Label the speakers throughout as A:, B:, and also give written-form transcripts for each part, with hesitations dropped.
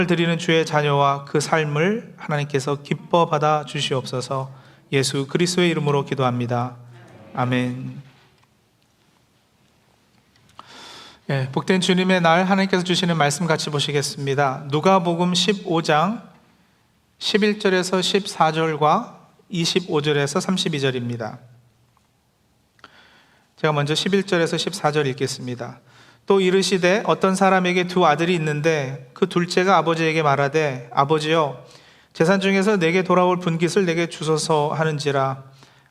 A: 드리는 주의 자녀와 그 삶을 하나님께서 기뻐 받아 주시옵소서. 예수 그리스도의 이름으로 기도합니다. 아멘. 복된 주님의 날 하나님께서 주시는 말씀 같이 보시겠습니다. 누가복음 15장 11절에서 14절과 25절에서 32절입니다. 제가 먼저 11절에서 14절 읽겠습니다. 또 이르시되 어떤 사람에게 두 아들이 있는데 그 둘째가 아버지에게 말하되 아버지여 재산 중에서 내게 돌아올 분깃을 내게 주소서 하는지라.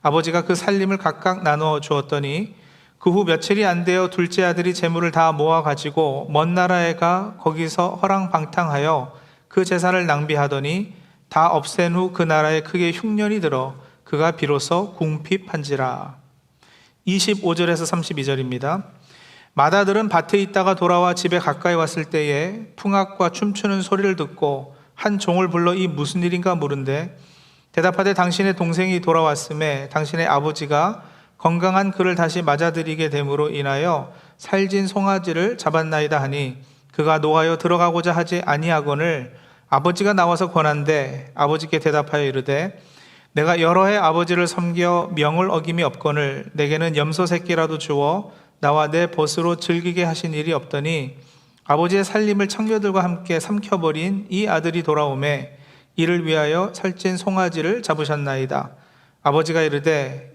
A: 아버지가 그 살림을 각각 나누어 주었더니 그 후 며칠이 안 되어 둘째 아들이 재물을 다 모아 가지고 먼 나라에 가 거기서 허랑방탕하여 그 재산을 낭비하더니 다 없앤 후 그 나라에 크게 흉년이 들어 그가 비로소 궁핍한지라. 25절에서 32절입니다. 맏아들은 밭에 있다가 돌아와 집에 가까이 왔을 때에 풍악과 춤추는 소리를 듣고 한 종을 불러 이 무슨 일인가 물은데 대답하되 당신의 동생이 돌아왔음에 당신의 아버지가 건강한 그를 다시 맞아들이게 됨으로 인하여 살진 송아지를 잡았나이다 하니 그가 노하여 들어가고자 하지 아니하거늘 아버지가 나와서 권한대 아버지께 대답하여 이르되 내가 여러 해 아버지를 섬겨 명을 어김이 없거늘 내게는 염소 새끼라도 주어 나와 내 벗으로 즐기게 하신 일이 없더니 아버지의 살림을 청녀들과 함께 삼켜버린 이 아들이 돌아오매 이를 위하여 살찐 송아지를 잡으셨나이다. 아버지가 이르되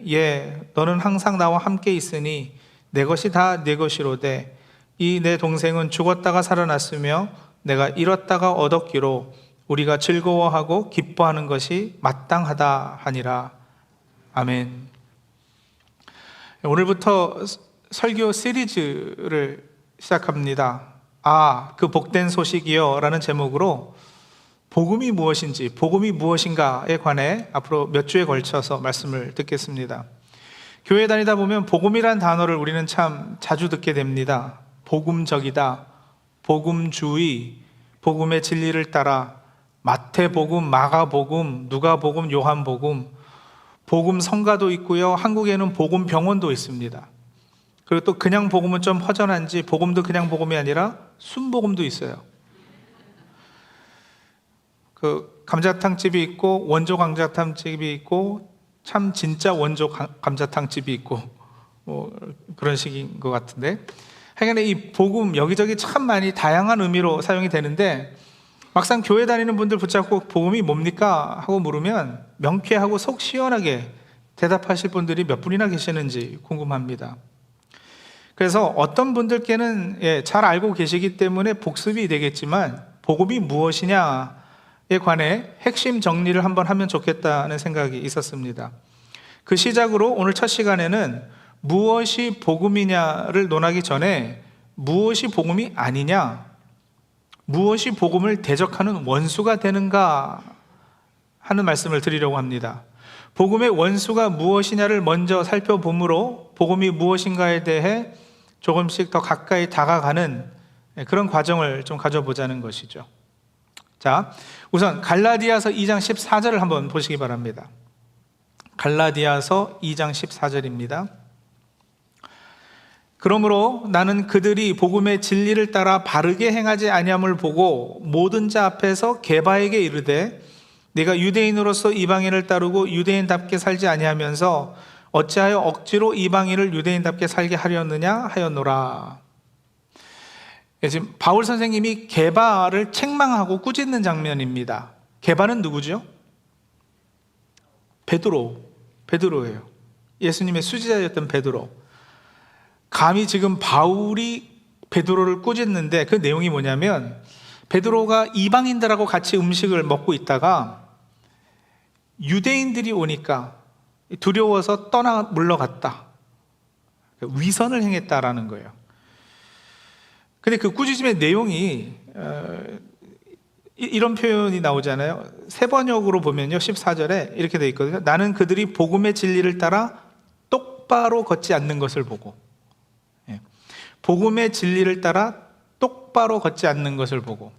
A: 너는 항상 나와 함께 있으니 내 것이 다 네 것이로되 이 내 동생은 죽었다가 살아났으며 내가 잃었다가 얻었기로 우리가 즐거워하고 기뻐하는 것이 마땅하다 하니라. 아멘. 오늘부터 설교 시리즈를 시작합니다. 그 복된 소식이요 라는 제목으로 복음이 무엇인지, 복음이 무엇인가에 관해 앞으로 몇 주에 걸쳐서 말씀을 듣겠습니다. 교회 다니다 보면 복음이란 단어를 우리는 참 자주 듣게 됩니다. 복음적이다, 복음주의, 복음의 진리를 따라, 마태복음, 마가복음, 누가복음, 요한복음, 복음 성가도 있고요. 한국에는 복음 병원도 있습니다. 그리고 또 그냥 복음은 좀 허전한지 복음도 그냥 복음이 아니라 순복음도 있어요. 그 감자탕집이 있고 원조 감자탕집이 있고 참 진짜 원조 감자탕집이 있고 뭐 그런 식인 것 같은데 하여간 이 복음 여기저기 참 많이 다양한 의미로 사용이 되는데 막상 교회 다니는 분들 붙잡고 복음이 뭡니까? 하고 물으면 명쾌하고 속 시원하게 대답하실 분들이 몇 분이나 계시는지 궁금합니다. 그래서 어떤 분들께는 잘 알고 계시기 때문에 복습이 되겠지만 복음이 무엇이냐에 관해 핵심 정리를 한번 하면 좋겠다는 생각이 있었습니다. 그 시작으로 오늘 첫 시간에는 무엇이 복음이냐를 논하기 전에 무엇이 복음이 아니냐, 무엇이 복음을 대적하는 원수가 되는가 하는 말씀을 드리려고 합니다. 복음의 원수가 무엇이냐를 먼저 살펴보므로 복음이 무엇인가에 대해 조금씩 더 가까이 다가가는 그런 과정을 좀 가져보자는 것이죠. 자, 우선 갈라디아서 2장 14절을 한번 보시기 바랍니다. 갈라디아서 2장 14절입니다. 그러므로 나는 그들이 복음의 진리를 따라 바르게 행하지 아니함을 보고 모든 자 앞에서 게바에게 이르되 네가 유대인으로서 이방인을 따르고 유대인답게 살지 아니하면서 어찌하여 억지로 이방인을 유대인답게 살게 하려느냐 하였노라. 지금 바울 선생님이 게바를 책망하고 꾸짖는 장면입니다. 게바는 누구죠? 베드로예요. 예수님의 수지자였던 베드로. 감히 지금 바울이 베드로를 꾸짖는데 그 내용이 뭐냐면 베드로가 이방인들하고 같이 음식을 먹고 있다가 유대인들이 오니까 두려워서 물러갔다. 위선을 행했다라는 거예요. 근데 그 꾸짖음의 내용이 이런 표현이 나오잖아요. 세번역으로 보면요 14절에 이렇게 돼 있거든요. 나는 그들이 복음의 진리를 따라 똑바로 걷지 않는 것을 보고, 복음의 진리를 따라 똑바로 걷지 않는 것을 보고,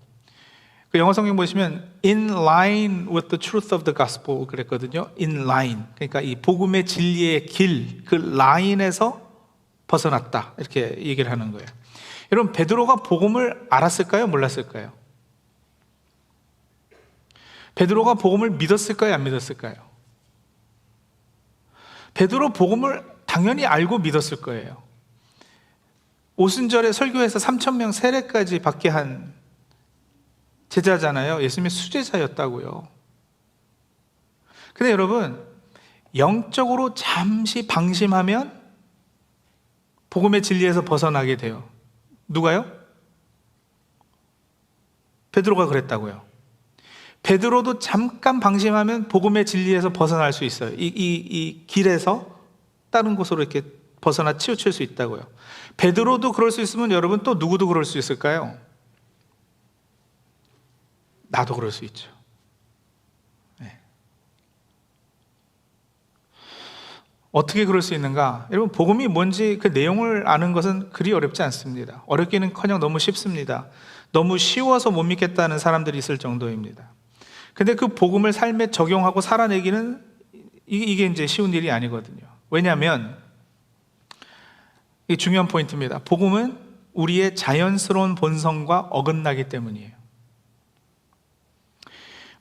A: 그 영어 성경 보시면 in line with the truth of the gospel 그랬거든요. in line, 그러니까 이 복음의 진리의 길, 그 라인에서 벗어났다 이렇게 얘기를 하는 거예요. 여러분, 베드로가 복음을 알았을까요? 몰랐을까요? 베드로가 복음을 믿었을까요? 안 믿었을까요? 베드로 복음을 당연히 알고 믿었을 거예요. 오순절에 설교해서 3,000명 세례까지 받게 한 제자잖아요. 예수님의 수제자였다고요. 근데 여러분, 영적으로 잠시 방심하면 복음의 진리에서 벗어나게 돼요. 누가요? 베드로가 그랬다고요. 베드로도 잠깐 방심하면 복음의 진리에서 벗어날 수 있어요. 이 길에서 다른 곳으로 이렇게 벗어나 치우칠 수 있다고요. 베드로도 그럴 수 있으면 여러분 또 누구도 그럴 수 있을까요? 나도 그럴 수 있죠. 네. 어떻게 그럴 수 있는가? 여러분, 복음이 뭔지 그 내용을 아는 것은 그리 어렵지 않습니다. 어렵기는커녕 너무 쉽습니다. 너무 쉬워서 못 믿겠다는 사람들이 있을 정도입니다. 근데 그 복음을 삶에 적용하고 살아내기는 이게 이제 쉬운 일이 아니거든요. 왜냐하면 이게 중요한 포인트입니다. 복음은 우리의 자연스러운 본성과 어긋나기 때문이에요.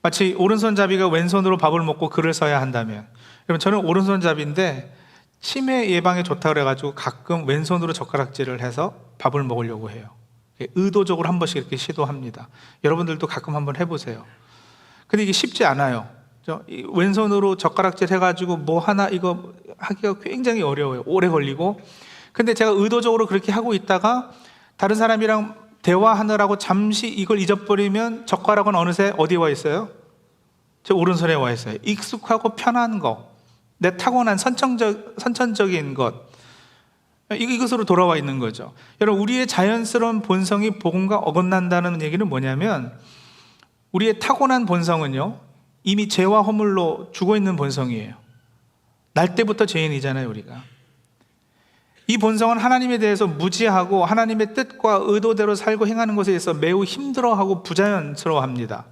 A: 마치 오른손잡이가 왼손으로 밥을 먹고 글을 써야 한다면, 여러분, 저는 오른손잡이인데 치매 예방에 좋다 그래가지고 가끔 왼손으로 젓가락질을 해서 밥을 먹으려고 해요. 의도적으로 한 번씩 이렇게 시도합니다. 여러분들도 가끔 한번 해보세요. 근데 이게 쉽지 않아요. 왼손으로 젓가락질 해가지고 뭐 하나 이거 하기가 굉장히 어려워요. 오래 걸리고. 근데 제가 의도적으로 그렇게 하고 있다가 다른 사람이랑 대화하느라고 잠시 이걸 잊어버리면 젓가락은 어느새 어디에 와 있어요? 제 오른손에 와 있어요. 익숙하고 편한 거, 내 타고난 선천적인 것, 이것으로 돌아와 있는 거죠. 여러분, 우리의 자연스러운 본성이 복음과 어긋난다는 얘기는 뭐냐면, 우리의 타고난 본성은요, 이미 죄와 허물로 죽어 있는 본성이에요. 날 때부터 죄인이잖아요, 우리가. 이 본성은 하나님에 대해서 무지하고 하나님의 뜻과 의도대로 살고 행하는 것에 있어서 매우 힘들어하고 부자연스러워합니다.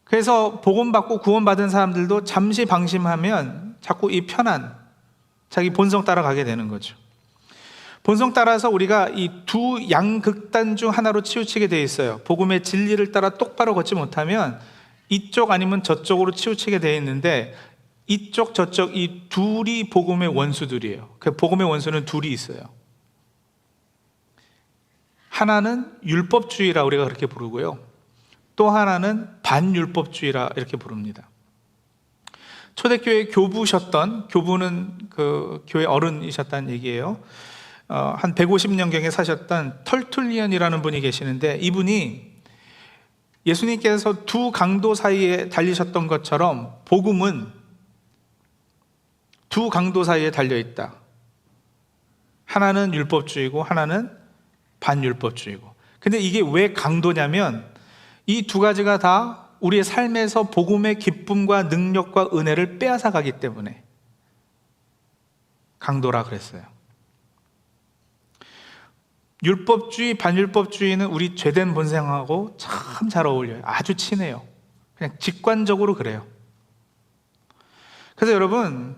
A: 그래서 복음받고 구원받은 사람들도 잠시 방심하면 자꾸 이 편한 자기 본성 따라가게 되는 거죠. 본성 따라서 우리가 이 두 양극단 중 하나로 치우치게 돼 있어요. 복음의 진리를 따라 똑바로 걷지 못하면 이쪽 아니면 저쪽으로 치우치게 돼 있는데, 이쪽 저쪽 이 둘이 복음의 원수들이에요. 그 복음의 원수는 둘이 있어요. 하나는 율법주의라 우리가 그렇게 부르고요, 또 하나는 반율법주의라 이렇게 부릅니다. 초대교회 교부는 그 교회 어른이셨다는 얘기예요. 한 150년경에 사셨던 털툴리언이라는 분이 계시는데, 이분이 예수님께서 두 강도 사이에 달리셨던 것처럼 복음은 두 강도 사이에 달려있다. 하나는 율법주의고 하나는 반율법주의고. 근데 이게 왜 강도냐면, 이 두 가지가 다 우리의 삶에서 복음의 기쁨과 능력과 은혜를 빼앗아 가기 때문에 강도라 그랬어요. 율법주의, 반율법주의는 우리 죄된 본성하고 참 잘 어울려요. 아주 친해요. 그냥 직관적으로 그래요. 그래서 여러분,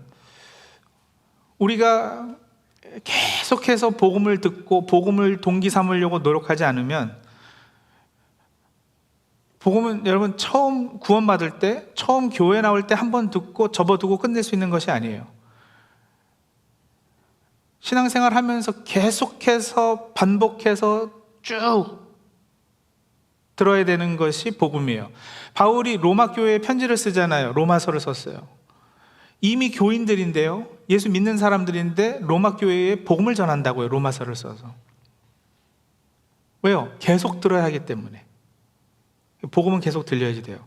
A: 우리가 계속해서 복음을 듣고 복음을 동기 삼으려고 노력하지 않으면, 복음은 여러분 처음 구원받을 때, 처음 교회 나올 때 한 번 듣고 접어두고 끝낼 수 있는 것이 아니에요. 신앙생활 하면서 계속해서 반복해서 쭉 들어야 되는 것이 복음이에요. 바울이 로마 교회에 편지를 쓰잖아요. 로마서를 썼어요. 이미 교인들인데요, 예수 믿는 사람들인데 로마 교회에 복음을 전한다고요. 로마서를 써서. 왜요? 계속 들어야 하기 때문에. 복음은 계속 들려야지 돼요.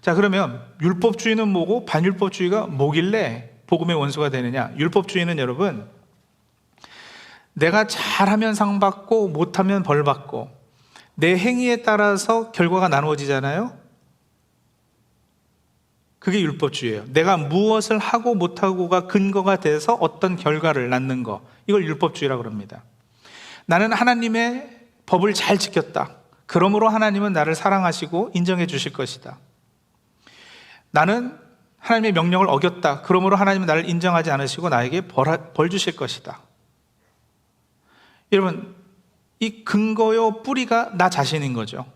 A: 자, 그러면 율법주의는 뭐고 반율법주의가 뭐길래 복음의 원수가 되느냐? 율법주의는 여러분, 내가 잘하면 상 받고 못하면 벌 받고, 내 행위에 따라서 결과가 나누어지잖아요. 그게 율법주의예요. 내가 무엇을 하고 못하고가 근거가 돼서 어떤 결과를 낳는 거, 이걸 율법주의라고 합니다. 나는 하나님의 법을 잘 지켰다. 그러므로 하나님은 나를 사랑하시고 인정해 주실 것이다. 나는 하나님의 명령을 어겼다. 그러므로 하나님은 나를 인정하지 않으시고 나에게 벌 주실 것이다. 여러분, 이 근거요 뿌리가 나 자신인 거죠.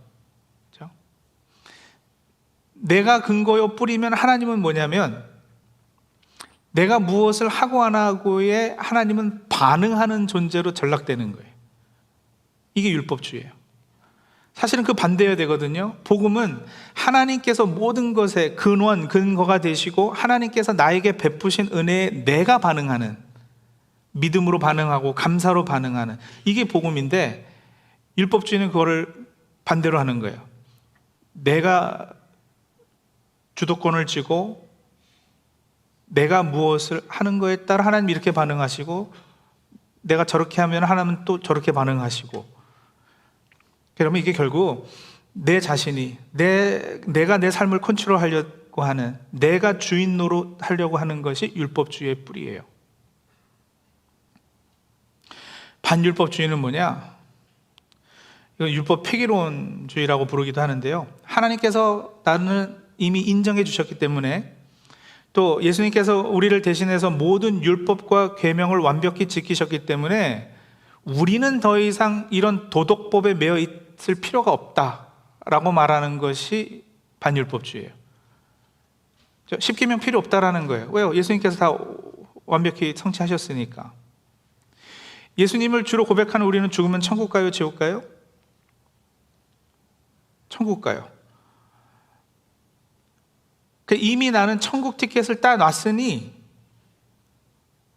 A: 내가 근거요 뿌리면 하나님은 뭐냐면 내가 무엇을 하고 안 하고에 하나님은 반응하는 존재로 전락되는 거예요. 이게 율법주의예요. 사실은 그 반대여야 되거든요. 복음은 하나님께서 모든 것의 근원, 근거가 되시고 하나님께서 나에게 베푸신 은혜에 내가 반응하는, 믿음으로 반응하고 감사로 반응하는, 이게 복음인데 율법주의는 그거를 반대로 하는 거예요. 내가 주도권을 쥐고 내가 무엇을 하는 거에 따라 하나님이 이렇게 반응하시고 내가 저렇게 하면 하나님은 또 저렇게 반응하시고, 그러면 이게 결국 내 자신이 내가 내 삶을 컨트롤하려고 하는, 내가 주인 노릇 하려고 하는 것이 율법주의의 뿌리예요. 반율법주의는 뭐냐? 이거 율법 폐기론주의라고 부르기도 하는데요. 하나님께서 나는 이미 인정해 주셨기 때문에, 또 예수님께서 우리를 대신해서 모든 율법과 계명을 완벽히 지키셨기 때문에 우리는 더 이상 이런 도덕법에 매여 있을 필요가 없다라고 말하는 것이 반율법주의예요. 10계명 필요 없다라는 거예요. 왜요? 예수님께서 다 완벽히 성취하셨으니까. 예수님을 주로 고백하는 우리는 죽으면 천국 가요, 지옥 가요? 천국 가요. 이미 나는 천국 티켓을 따놨으니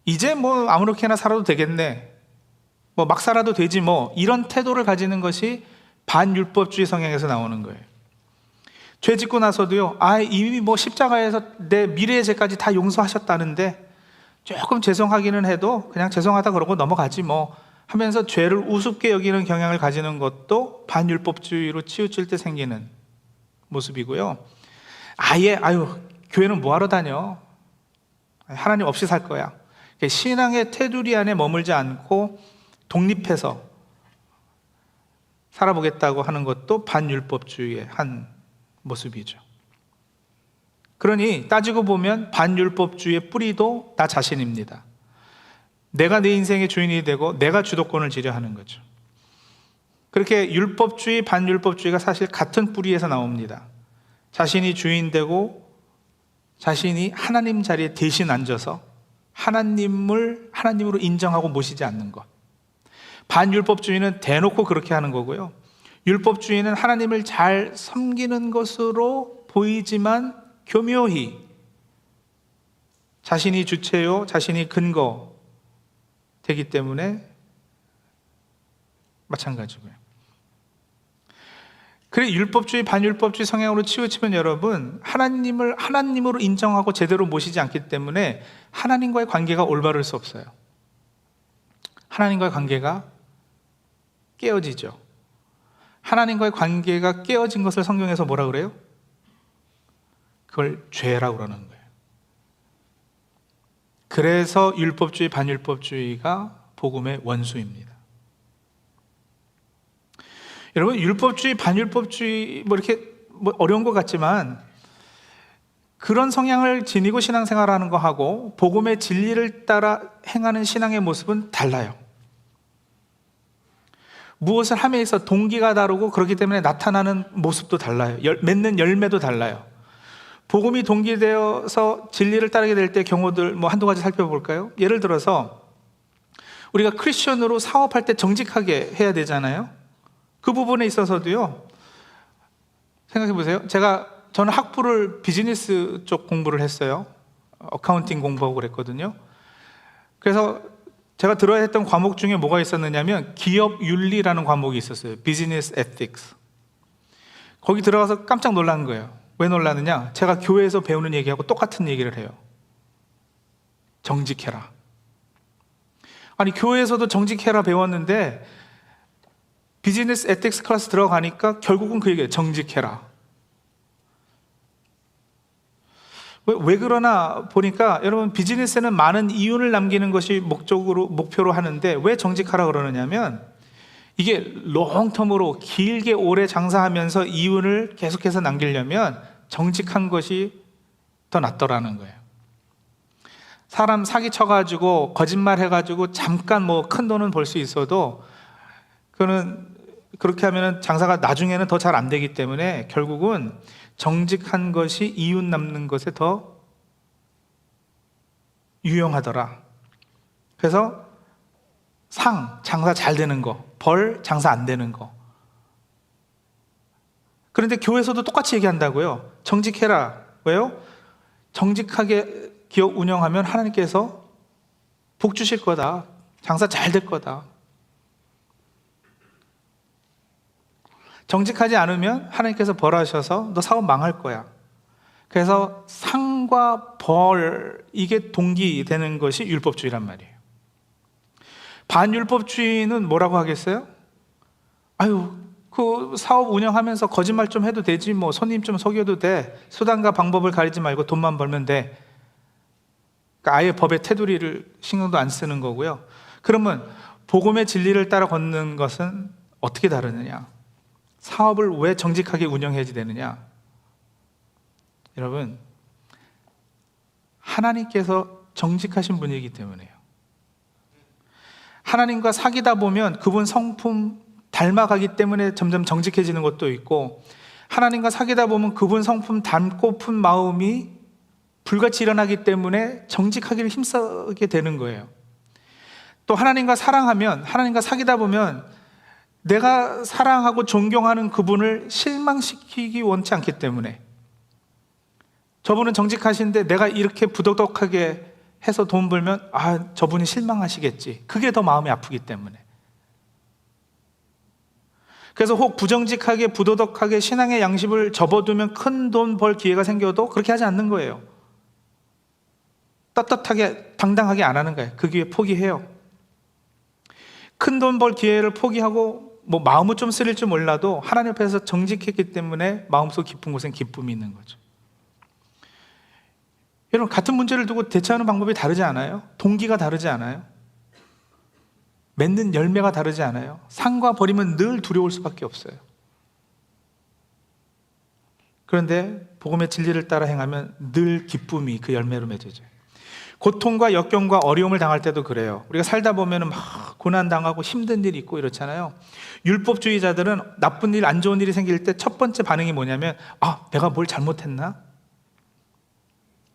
A: 이제 뭐 아무렇게나 살아도 되겠네, 뭐 막 살아도 되지 뭐, 이런 태도를 가지는 것이 반율법주의 성향에서 나오는 거예요. 죄 짓고 나서도요, 이미 뭐 십자가에서 내 미래의 죄까지 다 용서하셨다는데 조금 죄송하기는 해도 그냥 죄송하다 그러고 넘어가지 뭐 하면서 죄를 우습게 여기는 경향을 가지는 것도 반율법주의로 치우칠 때 생기는 모습이고요. 교회는 뭐하러 다녀? 하나님 없이 살 거야. 신앙의 테두리 안에 머물지 않고 독립해서 살아보겠다고 하는 것도 반율법주의의 한 모습이죠. 그러니 따지고 보면 반율법주의의 뿌리도 나 자신입니다. 내가 내 인생의 주인이 되고 내가 주도권을 지려 하는 거죠. 그렇게 율법주의, 반율법주의가 사실 같은 뿌리에서 나옵니다. 자신이 주인 되고 자신이 하나님 자리에 대신 앉아서 하나님을 하나님으로 인정하고 모시지 않는 것. 반율법주의는 대놓고 그렇게 하는 거고요. 율법주의는 하나님을 잘 섬기는 것으로 보이지만 교묘히 자신이 주체요, 자신이 근거 되기 때문에 마찬가지고요. 그래, 율법주의, 반율법주의 성향으로 치우치면 여러분, 하나님을 하나님으로 인정하고 제대로 모시지 않기 때문에 하나님과의 관계가 올바를 수 없어요. 하나님과의 관계가 깨어지죠. 하나님과의 관계가 깨어진 것을 성경에서 뭐라 그래요? 그걸 죄라고 그러는 거예요. 그래서 율법주의, 반율법주의가 복음의 원수입니다. 여러분, 율법주의, 반율법주의 이렇게 어려운 것 같지만 그런 성향을 지니고 신앙생활하는 거하고 복음의 진리를 따라 행하는 신앙의 모습은 달라요. 무엇을 함에 있어 동기가 다르고 그렇기 때문에 나타나는 모습도 달라요. 맺는 열매도 달라요. 복음이 동기되어서 진리를 따르게 될 때 경우들 한두 가지 살펴볼까요? 예를 들어서 우리가 크리스천으로 사업할 때 정직하게 해야 되잖아요. 그 부분에 있어서도요, 생각해 보세요. 저는 학부를 비즈니스 쪽 공부를 했어요. 어카운팅 공부하고 그랬거든요. 그래서 제가 들어야 했던 과목 중에 뭐가 있었느냐면 기업 윤리라는 과목이 있었어요. 비즈니스 에틱스. 거기 들어가서 깜짝 놀란 거예요. 왜 놀랐느냐? 제가 교회에서 배우는 얘기하고 똑같은 얘기를 해요. 정직해라. 아니, 교회에서도 정직해라 배웠는데 비즈니스 에틱스 클래스 들어가니까 결국은 그 얘기예요. 정직해라. 왜 그러나 보니까 여러분, 비즈니스는 많은 이윤을 남기는 것이 목표로 하는데 왜 정직하라 그러느냐면 이게 롱텀으로 길게 오래 장사하면서 이윤을 계속해서 남기려면 정직한 것이 더 낫더라는 거예요. 사람 사기쳐가지고 거짓말 해가지고 잠깐 큰 돈은 벌 수 있어도 그거는 그렇게 하면 장사가 나중에는 더 잘 안 되기 때문에 결국은 정직한 것이 이웃 남는 것에 더 유용하더라. 그래서 장사 잘 되는 거, 장사 안 되는 거. 그런데 교회에서도 똑같이 얘기한다고요. 정직해라. 왜요? 정직하게 기업 운영하면 하나님께서 복 주실 거다. 장사 잘 될 거다. 정직하지 않으면 하나님께서 벌하셔서 너 사업 망할 거야. 그래서 상과 벌, 이게 동기되는 것이 율법주의란 말이에요. 반율법주의는 뭐라고 하겠어요? 아유, 그 사업 운영하면서 거짓말 좀 해도 되지, 뭐 손님 좀 속여도 돼. 수단과 방법을 가리지 말고 돈만 벌면 돼. 그러니까 아예 법의 테두리를 신경도 안 쓰는 거고요. 그러면 복음의 진리를 따라 걷는 것은 어떻게 다르느냐? 사업을 왜 정직하게 운영해야지 되느냐? 여러분, 하나님께서 정직하신 분이기 때문에요. 하나님과 사귀다 보면 그분 성품 닮아가기 때문에 점점 정직해지는 것도 있고, 하나님과 사귀다 보면 그분 성품 닮고픈 마음이 불같이 일어나기 때문에 정직하기를 힘쓰게 되는 거예요. 또 하나님과 사귀다 보면 내가 사랑하고 존경하는 그분을 실망시키기 원치 않기 때문에, 저분은 정직하신데 내가 이렇게 부도덕하게 해서 돈 벌면 저분이 실망하시겠지. 그게 더 마음이 아프기 때문에. 그래서 혹 부정직하게 부도덕하게 신앙의 양심을 접어두면 큰 돈 벌 기회가 생겨도 그렇게 하지 않는 거예요. 떳떳하게 당당하게 안 하는 거예요. 그 기회 포기해요. 큰 돈 벌 기회를 포기하고 뭐 마음은 좀 쓰릴지 몰라도 하나님 앞에서 정직했기 때문에 마음속 깊은 곳엔 기쁨이 있는 거죠. 여러분, 같은 문제를 두고 대처하는 방법이 다르지 않아요? 동기가 다르지 않아요? 맺는 열매가 다르지 않아요? 상과 벌이면 늘 두려울 수밖에 없어요. 그런데 복음의 진리를 따라 행하면 늘 기쁨이 그 열매로 맺어져요. 고통과 역경과 어려움을 당할 때도 그래요. 우리가 살다 보면 막 고난당하고 힘든 일이 있고 이렇잖아요. 율법주의자들은 나쁜 일, 안 좋은 일이 생길 때 첫 번째 반응이 뭐냐면 내가 뭘 잘못했나?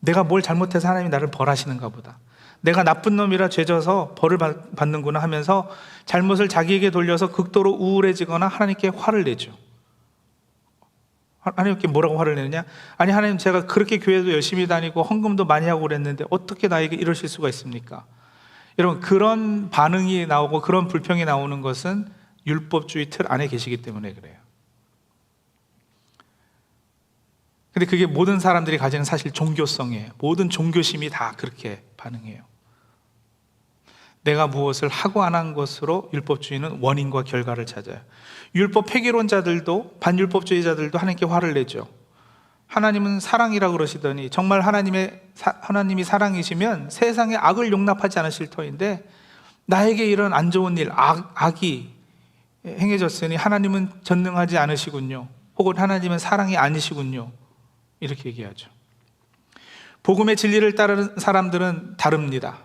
A: 내가 뭘 잘못해서 하나님이 나를 벌하시는가 보다. 내가 나쁜 놈이라 죄져서 벌을 받는구나 하면서 잘못을 자기에게 돌려서 극도로 우울해지거나 하나님께 화를 내죠. 하나님께 뭐라고 화를 내느냐? 아니, 하나님, 제가 그렇게 교회도 열심히 다니고 헌금도 많이 하고 그랬는데 어떻게 나에게 이러실 수가 있습니까? 여러분, 그런 반응이 나오고 그런 불평이 나오는 것은 율법주의 틀 안에 계시기 때문에 그래요. 근데 그게 모든 사람들이 가지는 사실 종교성이에요. 모든 종교심이 다 그렇게 반응해요. 내가 무엇을 하고 안 한 것으로 율법주의는 원인과 결과를 찾아요. 율법 폐기론자들도, 반율법주의자들도 하나님께 화를 내죠. 하나님은 사랑이라고 그러시더니 정말 하나님이 사랑이시면 세상에 악을 용납하지 않으실 터인데 나에게 이런 안 좋은 일, 악이 행해졌으니 하나님은 전능하지 않으시군요. 혹은 하나님은 사랑이 아니시군요. 이렇게 얘기하죠. 복음의 진리를 따르는 사람들은 다릅니다.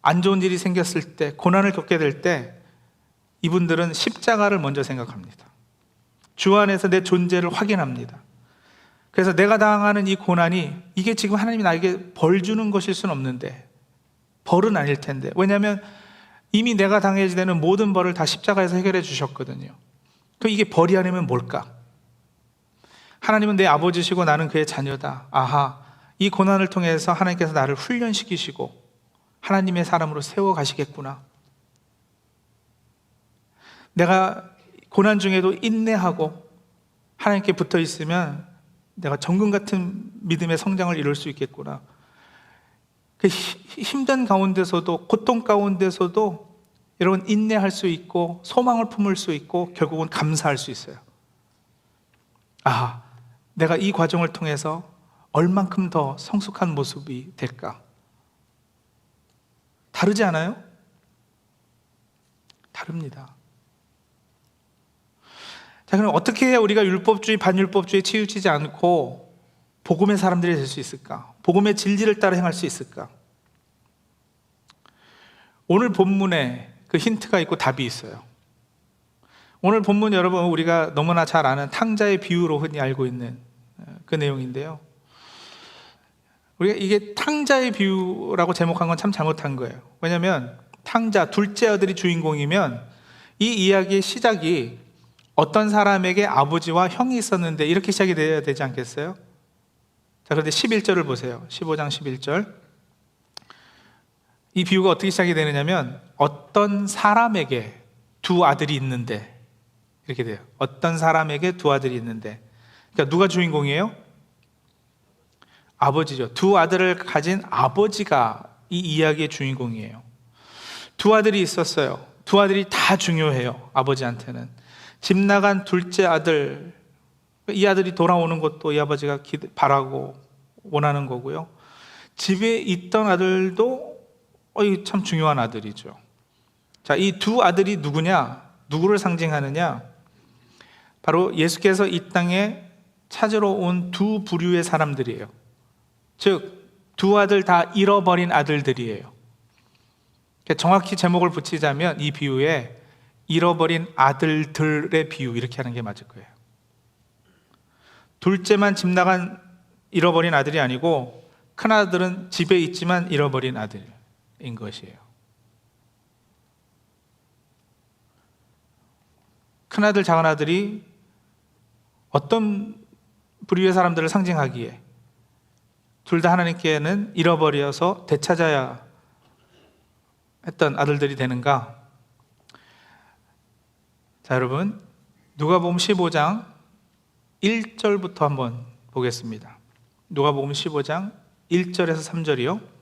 A: 안 좋은 일이 생겼을 때, 고난을 겪게 될 때 이분들은 십자가를 먼저 생각합니다. 주 안에서 내 존재를 확인합니다. 그래서 내가 당하는 이 고난이 이게 지금 하나님이 나에게 벌 주는 것일 수는 없는데, 벌은 아닐 텐데, 왜냐하면 이미 내가 당해야 되는 모든 벌을 다 십자가에서 해결해 주셨거든요. 그럼 이게 벌이 아니면 뭘까? 하나님은 내 아버지시고 나는 그의 자녀다. 이 고난을 통해서 하나님께서 나를 훈련시키시고 하나님의 사람으로 세워가시겠구나. 내가 고난 중에도 인내하고 하나님께 붙어 있으면 내가 정금 같은 믿음의 성장을 이룰 수 있겠구나. 그 힘든 가운데서도, 고통 가운데서도 여러분 인내할 수 있고 소망을 품을 수 있고 결국은 감사할 수 있어요. 내가 이 과정을 통해서 얼만큼 더 성숙한 모습이 될까? 다르지 않아요? 다릅니다. 자, 그럼 어떻게 해야 우리가 율법주의, 반율법주의에 치우치지 않고 복음의 사람들이 될 수 있을까? 복음의 진리를 따라 행할 수 있을까? 오늘 본문에 그 힌트가 있고 답이 있어요. 오늘 본문 여러분 우리가 너무나 잘 아는 탕자의 비유로 흔히 알고 있는 그 내용인데요. 우리가 이게 탕자의 비유라고 제목한 건 참 잘못한 거예요. 왜냐하면 탕자, 둘째 아들이 주인공이면 이 이야기의 시작이 어떤 사람에게 아버지와 형이 있었는데 이렇게 시작이 되어야 되지 않겠어요? 자, 그런데 11절을 보세요. 15장 11절. 이 비유가 어떻게 시작이 되느냐면 어떤 사람에게 두 아들이 있는데 이렇게 돼요. 어떤 사람에게 두 아들이 있는데, 그러니까 누가 주인공이에요? 아버지죠. 두 아들을 가진 아버지가 이 이야기의 주인공이에요. 두 아들이 있었어요. 두 아들이 다 중요해요. 아버지한테는. 집 나간 둘째 아들, 이 아들이 돌아오는 것도 이 아버지가 바라고 원하는 거고요. 집에 있던 아들도 참 중요한 아들이죠. 자, 이 두 아들이 누구냐? 누구를 상징하느냐? 바로 예수께서 이 땅에 찾으러 온 두 부류의 사람들이에요. 즉, 두 아들 다 잃어버린 아들들이에요. 정확히 제목을 붙이자면 이 비유에 잃어버린 아들들의 비유, 이렇게 하는 게 맞을 거예요. 둘째만 집 나간 잃어버린 아들이 아니고 큰아들은 집에 있지만 잃어버린 아들인 것이에요. 큰아들, 작은아들이 어떤 부류의 사람들을 상징하기에 둘 다 하나님께는 잃어버려서 되찾아야 했던 아들들이 되는가? 자, 여러분, 누가복음 15장 1절부터 한번 보겠습니다. 누가복음 15장 1절에서 3절이요.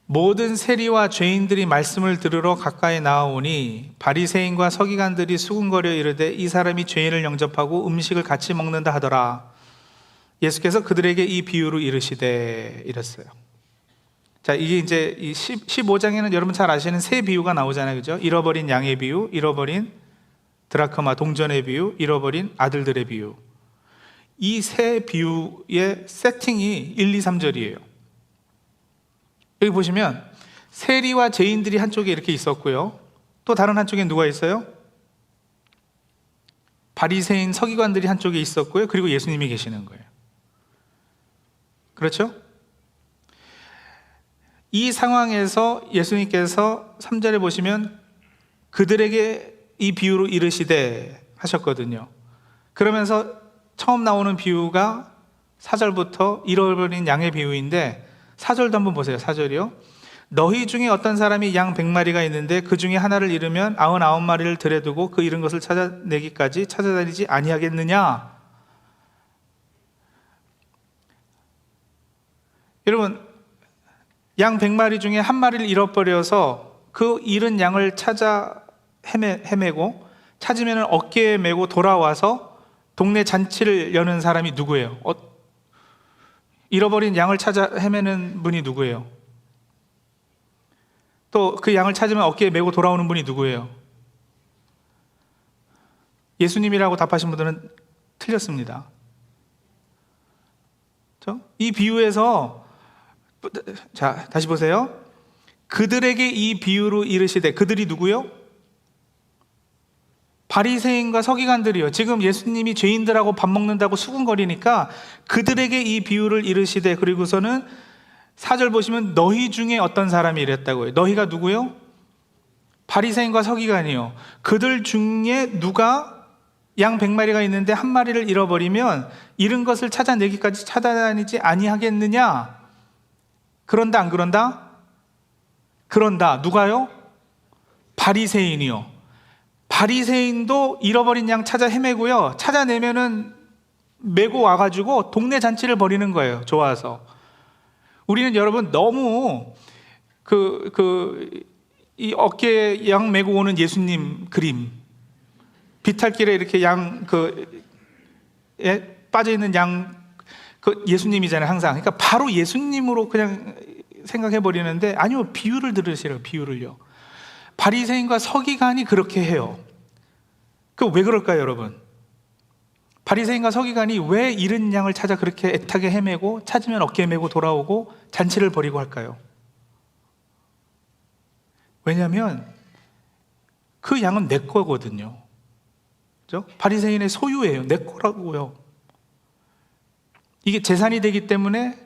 A: 모든 세리와 죄인들이 말씀을 들으러 가까이 나아오니 바리새인과 서기관들이 수군거려 이르되 이 사람이 죄인을 영접하고 음식을 같이 먹는다 하더라. 예수께서 그들에게 이 비유로 이르시되, 이랬어요. 자, 이게 이제 이 15장에는 여러분 잘 아시는 세 비유가 나오잖아요. 그죠? 잃어버린 양의 비유, 잃어버린 드라크마 동전의 비유, 잃어버린 아들들의 비유. 이 세 비유의 세팅이 1, 2, 3절이에요. 여기 보시면 세리와 죄인들이 한쪽에 이렇게 있었고요. 또 다른 한쪽에 누가 있어요? 바리새인 서기관들이 한쪽에 있었고요. 그리고 예수님이 계시는 거예요. 그렇죠? 이 상황에서 예수님께서 3절에 보시면 그들에게 이 비유로 이르시되 하셨거든요. 그러면서 처음 나오는 비유가 4절부터 잃어버린 양의 비유인데 4절도 한번 보세요. 4절이요. 너희 중에 어떤 사람이 양 100마리가 있는데 그 중에 하나를 잃으면 99마리를 들여 두고 그 잃은 것을 찾아내기까지 찾아다니지 아니하겠느냐? 여러분, 양 100마리 중에 한 마리를 잃어버려서 그 잃은 양을 찾아 헤매고 찾으면 어깨에 메고 돌아와서 동네 잔치를 여는 사람이 누구예요? 잃어버린 양을 찾아 헤매는 분이 누구예요? 또 그 양을 찾으면 어깨에 메고 돌아오는 분이 누구예요? 예수님이라고 답하신 분들은 틀렸습니다. 이 비유에서, 자, 다시 보세요. 그들에게 이 비유로 이르시되, 그들이 누구요? 바리새인과 서기관들이요. 지금 예수님이 죄인들하고 밥 먹는다고 수군거리니까 그들에게 이 비유를 이르시되, 그리고서는 4절 보시면 너희 중에 어떤 사람이 이랬다고요. 너희가 누구요? 바리새인과 서기관이요. 그들 중에 누가 양 100마리가 있는데 한 마리를 잃어버리면 잃은 것을 찾아내기까지 찾아다니지 아니하겠느냐? 그런다 안 그런다? 그런다. 누가요? 바리새인이요. 바리새인도 잃어버린 양 찾아 헤매고요. 찾아내면은 메고 와가지고 동네 잔치를 벌이는 거예요. 좋아서. 우리는 여러분 너무 이 어깨에 양 메고 오는 예수님 그림, 비탈길에 이렇게 빠져 있는 양, 예수님이잖아요, 항상. 그러니까 바로 예수님으로 그냥 생각해 버리는데, 아니요, 비유를 들으시라고, 비유를요. 바리새인과 서기관이 그렇게 해요. 왜 그럴까요, 여러분? 바리새인과 서기관이 왜 잃은 양을 찾아 그렇게 애타게 헤매고 찾으면 어깨에 메고 돌아오고 잔치를 벌이고 할까요? 왜냐하면 그 양은 내 거거든요. 그죠? 바리새인의 소유예요. 내 거라고요. 이게 재산이 되기 때문에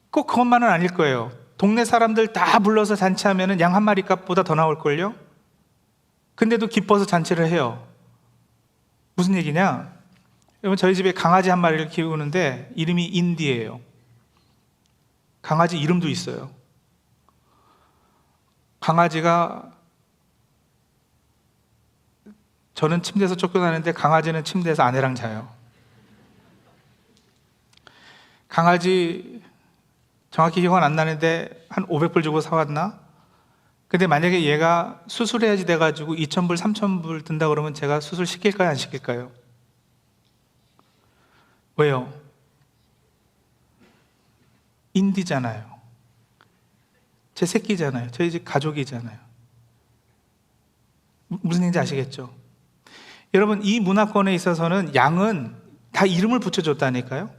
A: 꼭 그것만은 아닐 거예요. 동네 사람들 다 불러서 잔치하면 양 한 마리 값보다 더 나올걸요? 근데도 기뻐서 잔치를 해요. 무슨 얘기냐? 여러분, 저희 집에 강아지 한 마리를 키우는데 이름이 인디예요. 강아지 이름도 있어요. 강아지가, 저는 침대에서 쫓겨나는데 강아지는 침대에서 아내랑 자요. 강아지 정확히 기억은 안 나는데 한 500불 주고 사왔나? 근데 만약에 얘가 수술해야지 돼가지고 2,000불, 3,000불 든다 그러면 제가 수술 시킬까요? 안 시킬까요? 왜요? 인디잖아요. 제 새끼잖아요. 저희 집 가족이잖아요. 무슨 얘기인지 아시겠죠? 여러분, 이 문화권에 있어서는 양은 다 이름을 붙여줬다니까요.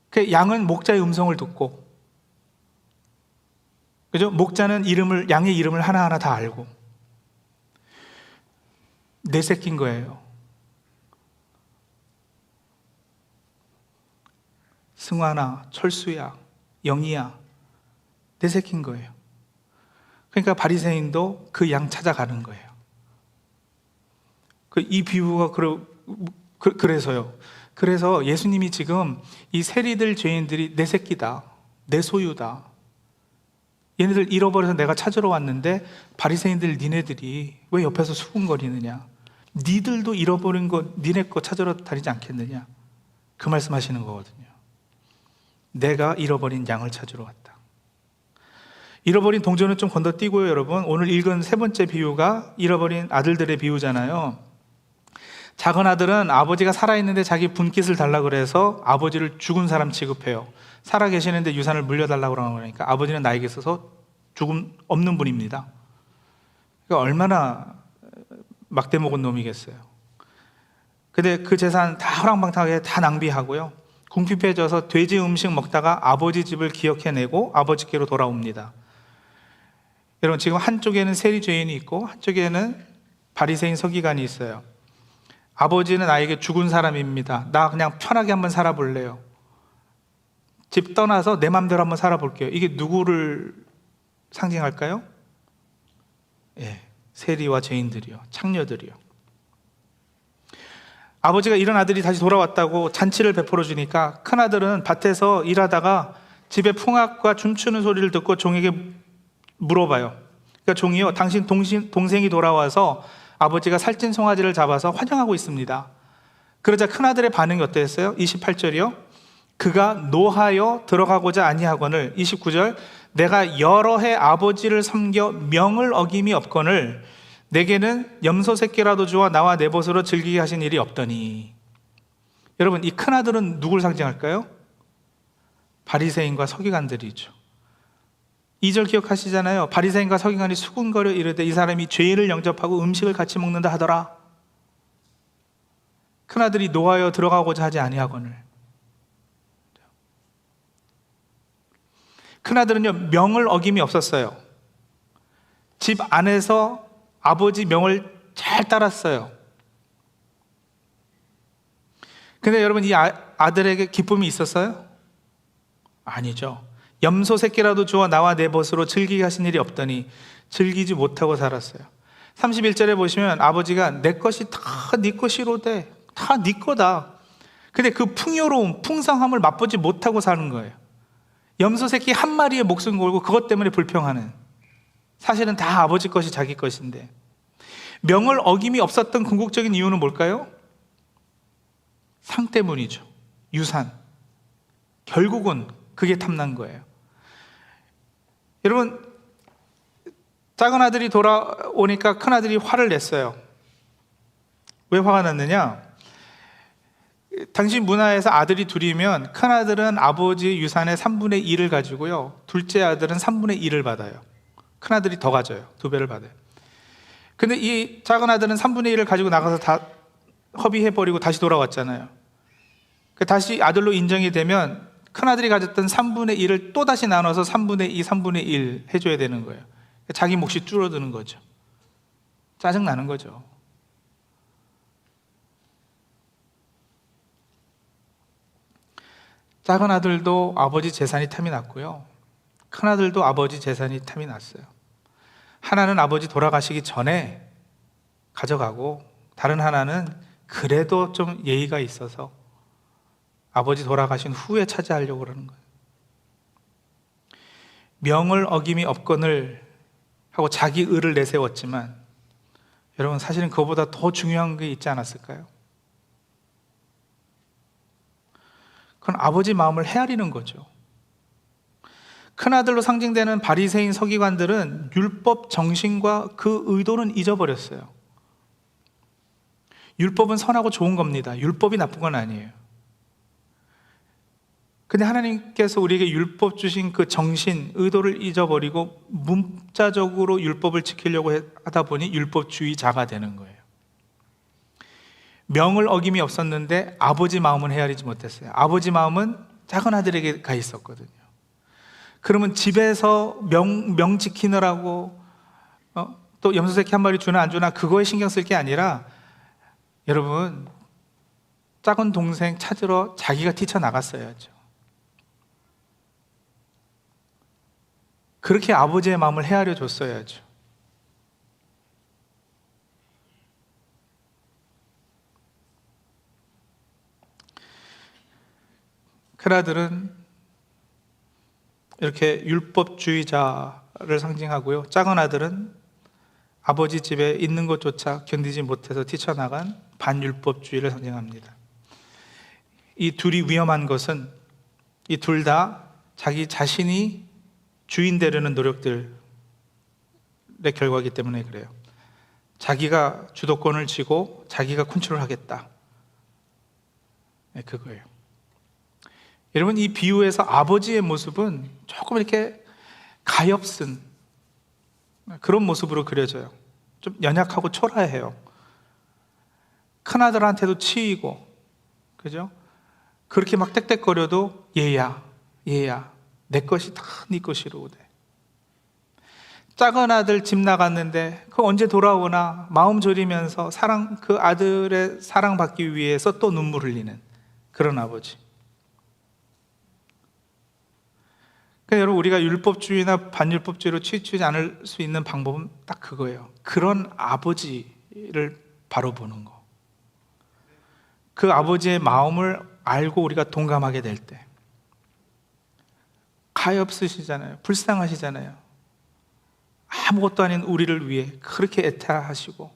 A: 그 양은 목자의 음성을 듣고, 그죠? 목자는 양의 이름을 하나하나 다 알고, 내 새끼인 거예요. 승환아, 철수야, 영희야, 내 새끼인 거예요. 그러니까 바리새인도 그 양 찾아가는 거예요. 이 비유가 그래서요. 그래서 예수님이 지금 이 세리들, 죄인들이 내 새끼다, 내 소유다, 얘네들 잃어버려서 내가 찾으러 왔는데 바리새인들, 니네들이 왜 옆에서 수군거리느냐? 니들도 잃어버린 거 니네 거 찾으러 다니지 않겠느냐? 그 말씀하시는 거거든요. 내가 잃어버린 양을 찾으러 왔다. 잃어버린 동전은 좀 건너뛰고요, 여러분. 오늘 읽은 세 번째 비유가 잃어버린 아들들의 비유잖아요. 작은 아들은 아버지가 살아있는데 자기 분깃을 달라고 그래서 아버지를 죽은 사람 취급해요. 살아계시는데 유산을 물려달라고 그러니까 아버지는 나에게 있어서 죽음 없는 분입니다. 그러니까 얼마나 막대 먹은 놈이겠어요. 근데 그 재산 다 허랑방탕하게 다 낭비하고요, 궁핍해져서 돼지 음식 먹다가 아버지 집을 기억해내고 아버지께로 돌아옵니다. 여러분, 지금 한쪽에는 세리 죄인이 있고 한쪽에는 바리새인 서기관이 있어요. 아버지는 나에게 죽은 사람입니다. 나 그냥 편하게 한번 살아볼래요. 집 떠나서 내 맘대로 한번 살아볼게요. 이게 누구를 상징할까요? 예, 세리와 죄인들이요, 창녀들이요. 아버지가 이런 아들이 다시 돌아왔다고 잔치를 베풀어 주니까 큰아들은 밭에서 일하다가 집에 풍악과 춤추는 소리를 듣고 종에게 물어봐요. 그러니까 종이요, 당신 동생이 돌아와서 아버지가 살찐 송아지를 잡아서 환영하고 있습니다. 그러자 큰아들의 반응이 어땠어요? 28절이요. 그가 노하여 들어가고자 아니하거늘, 29절, 내가 여러 해 아버지를 섬겨 명을 어김이 없거늘 내게는 염소 새끼라도 주어 나와 내 벗으로 즐기게 하신 일이 없더니. 여러분, 이 큰아들은 누굴 상징할까요? 바리새인과 서기관들이죠. 2절 기억하시잖아요. 바리새인과 서기관이 수군거려 이르되 이 사람이 죄인을 영접하고 음식을 같이 먹는다 하더라. 큰아들이 노하여 들어가고자 하지 아니하거늘. 큰아들은요, 명을 어김이 없었어요. 집 안에서 아버지 명을 잘 따랐어요. 근데 여러분, 이 아들에게 기쁨이 있었어요? 아니죠. 염소 새끼라도 주어 나와 내 벗으로 즐기게 하신 일이 없더니 즐기지 못하고 살았어요. 31절에 보시면 아버지가 내 것이 다 네 것이로되 다 네 거다. 근데 그 풍요로움, 풍성함을 맛보지 못하고 사는 거예요. 염소 새끼 한 마리에 목숨 걸고 그것 때문에 불평하는, 사실은 다 아버지 것이 자기 것인데. 명을 어김이 없었던 궁극적인 이유는 뭘까요? 상 때문이죠. 유산. 결국은 그게 탐난 거예요. 여러분, 작은 아들이 돌아오니까 큰 아들이 화를 냈어요. 왜 화가 났느냐? 당시 문화에서 아들이 둘이면 큰 아들은 아버지 유산의 3분의 1을 가지고요, 둘째 아들은 3분의 1을 받아요. 큰 아들이 더 가져요. 2배를 받아요. 근데 이 작은 아들은 3분의 1을 가지고 나가서 다 허비해버리고 다시 돌아왔잖아요. 다시 아들로 인정이 되면 큰 아들이 가졌던 3분의 1을 또 다시 나눠서 3분의 2, 3분의 1 해줘야 되는 거예요. 자기 몫이 줄어드는 거죠. 짜증나는 거죠. 작은 아들도 아버지 재산이 탐이 났고요, 큰 아들도 아버지 재산이 탐이 났어요. 하나는 아버지 돌아가시기 전에 가져가고, 다른 하나는 그래도 좀 예의가 있어서 아버지 돌아가신 후에 차지하려고 그러는 거예요. 명을 어김이 없거늘 하고 자기 의를 내세웠지만, 여러분 사실은 그거보다 더 중요한 게 있지 않았을까요? 그건 아버지 마음을 헤아리는 거죠. 큰아들로 상징되는 바리새인 서기관들은 율법 정신과 그 의도는 잊어버렸어요. 율법은 선하고 좋은 겁니다. 율법이 나쁜 건 아니에요. 근데 하나님께서 우리에게 율법 주신 그 정신, 의도를 잊어버리고 문자적으로 율법을 지키려고 하다 보니 율법주의자가 되는 거예요. 명을 어김이 없었는데 아버지 마음은 헤아리지 못했어요. 아버지 마음은 작은 아들에게 가 있었거든요. 그러면 집에서 명 지키느라고 또 염소새끼 한 마리 주나 안 주나 그거에 신경 쓸 게 아니라, 여러분 작은 동생 찾으러 자기가 뛰쳐나갔어야죠. 그렇게 아버지의 마음을 헤아려 줬어야죠. 큰아들은 이렇게 율법주의자를 상징하고요, 작은 아들은 아버지 집에 있는 것조차 견디지 못해서 뛰쳐나간 반율법주의를 상징합니다. 이 둘이 위험한 것은 이 둘 다 자기 자신이 주인 되려는 노력들의 결과이기 때문에 그래요. 자기가 주도권을 쥐고 자기가 컨트롤하겠다, 그거예요. 여러분, 이 비유에서 아버지의 모습은 조금 이렇게 가엾은 그런 모습으로 그려져요. 좀 연약하고 초라해요. 큰아들한테도 치이고, 그죠? 그렇게 막 떽떽거려도 얘야 내 것이 다 네 것이로우되. 작은 아들 집 나갔는데 그 언제 돌아오나 마음 졸이면서 그 아들의 사랑받기 위해서 또 눈물 흘리는 그런 아버지. 그러니까 여러분, 우리가 율법주의나 반율법주의로 치우치지 않을 수 있는 방법은 딱 그거예요. 그런 아버지를 바로 보는 거. 그 아버지의 마음을 알고 우리가 동감하게 될 때, 가엾으시잖아요. 불쌍하시잖아요. 아무것도 아닌 우리를 위해 그렇게 애타하시고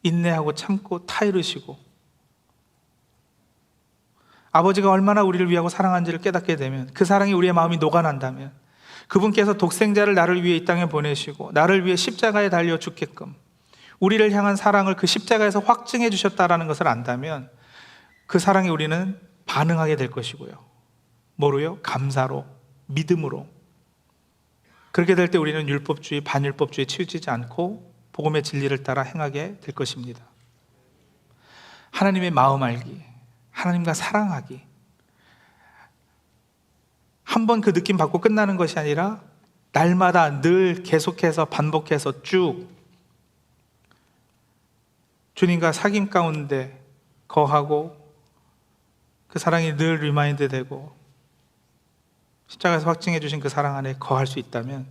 A: 인내하고 참고 타이르시고, 아버지가 얼마나 우리를 위하고 사랑한지를 깨닫게 되면, 그 사랑이 우리의 마음이 녹아난다면, 그분께서 독생자를 나를 위해 이 땅에 보내시고 나를 위해 십자가에 달려 죽게끔 우리를 향한 사랑을 그 십자가에서 확증해 주셨다라는 것을 안다면, 그 사랑에 우리는 반응하게 될 것이고요. 뭐로요? 감사로, 믿음으로. 그렇게 될 때 우리는 율법주의, 반율법주의에 치우치지 않고 복음의 진리를 따라 행하게 될 것입니다. 하나님의 마음 알기, 하나님과 사랑하기, 한 번 그 느낌 받고 끝나는 것이 아니라 날마다 늘 계속해서 반복해서 쭉 주님과 사귐 가운데 거하고, 그 사랑이 늘 리마인드 되고 십자가에서 확증해 주신 그 사랑 안에 거할 수 있다면,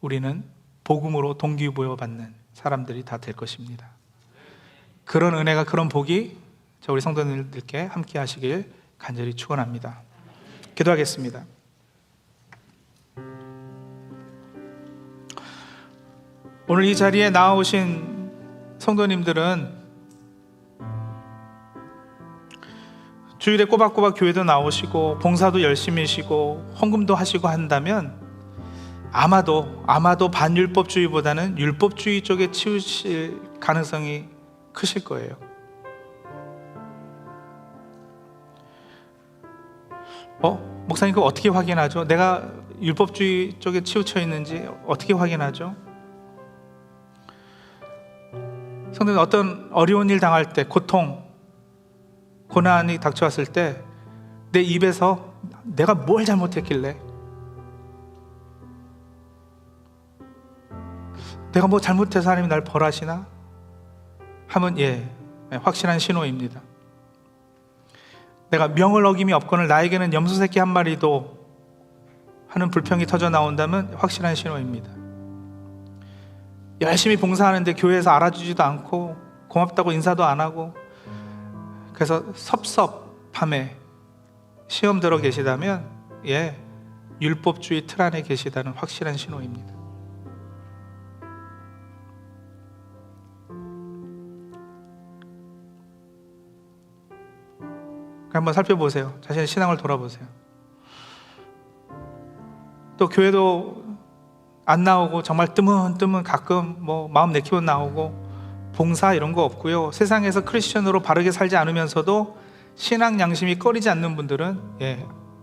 A: 우리는 복음으로 동기부여받는 사람들이 다 될 것입니다. 그런 은혜가, 그런 복이 우리 성도님들께 함께 하시길 간절히 축원합니다. 기도하겠습니다. 오늘 이 자리에 나오신 성도님들은 주일에 꼬박꼬박 교회도 나오시고 봉사도 열심히 하시고 헌금도 하시고 한다면 아마도 반율법주의보다는 율법주의 쪽에 치우칠 가능성이 크실 거예요. 목사님, 그거 어떻게 확인하죠? 내가 율법주의 쪽에 치우쳐 있는지 어떻게 확인하죠? 성도님, 어떤 어려운 일 당할 때, 고통, 고난이 닥쳐왔을 때 내 입에서 내가 뭘 잘못했길래, 내가 뭐 잘못해서 하나님이 날 벌하시나? 하면 확실한 신호입니다. 내가 명을 어김이 없거늘 나에게는 염소 새끼 한 마리도 하는 불평이 터져 나온다면 확실한 신호입니다. 열심히 봉사하는데 교회에서 알아주지도 않고 고맙다고 인사도 안 하고 그래서 섭섭함에 시험 들어 계시다면 율법주의 틀 안에 계시다는 확실한 신호입니다. 한번 살펴보세요. 자신의 신앙을 돌아보세요. 또 교회도 안 나오고 정말 뜨문뜨문 가끔 뭐 마음 내키면 나오고 봉사 이런 거 없고요. 세상에서 크리스천으로 바르게 살지 않으면서도 신앙 양심이 꺼리지 않는 분들은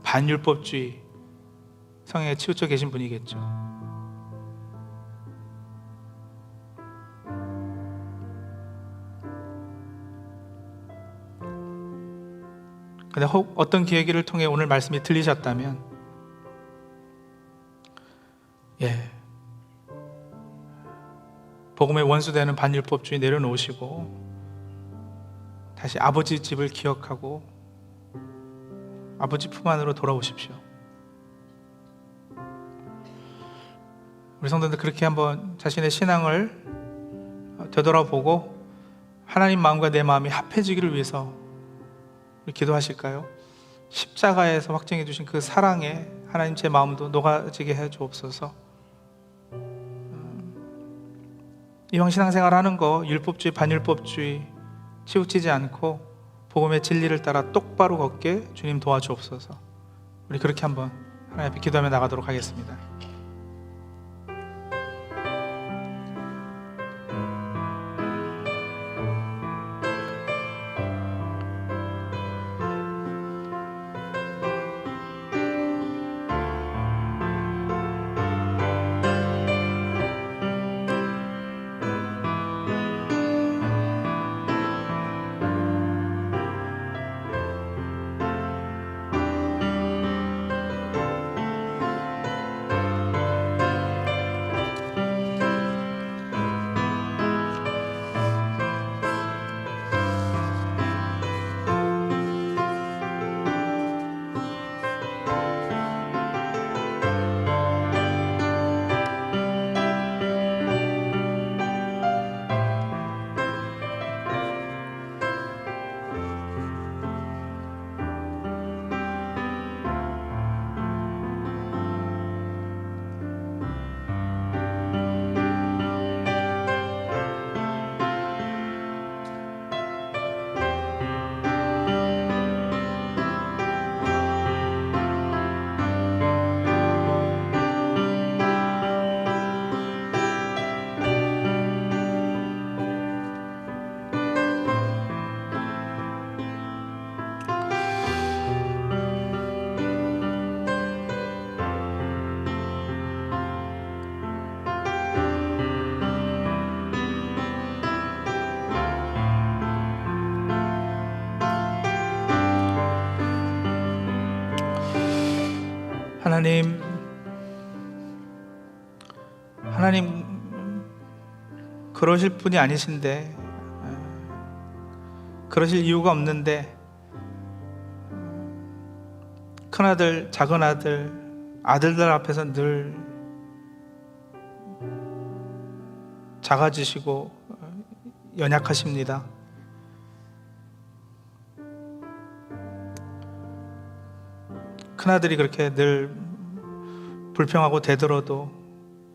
A: 반율법주의 성향에 치우쳐 계신 분이겠죠. 근데 혹 어떤 계기를 통해 오늘 말씀이 들리셨다면 복음의 원수되는 반율법주의 내려놓으시고 다시 아버지 집을 기억하고 아버지 품 안으로 돌아오십시오. 우리 성도들 그렇게 한번 자신의 신앙을 되돌아보고 하나님 마음과 내 마음이 합해지기를 위해서 우리 기도하실까요? 십자가에서 확정해 주신 그 사랑에 하나님 제 마음도 녹아지게 해 주옵소서. 이왕 신앙생활 하는 거 율법주의 반율법주의 치우치지 않고 복음의 진리를 따라 똑바로 걷게 주님 도와주옵소서. 우리 그렇게 한번 하나님 앞에 기도하며 나가도록 하겠습니다. 하나님 그러실 분이 아니신데, 그러실 이유가 없는데 큰아들 작은아들 아들들 앞에서 늘 작아지시고 연약하십니다. 큰아들이 그렇게 늘 불평하고 대들어도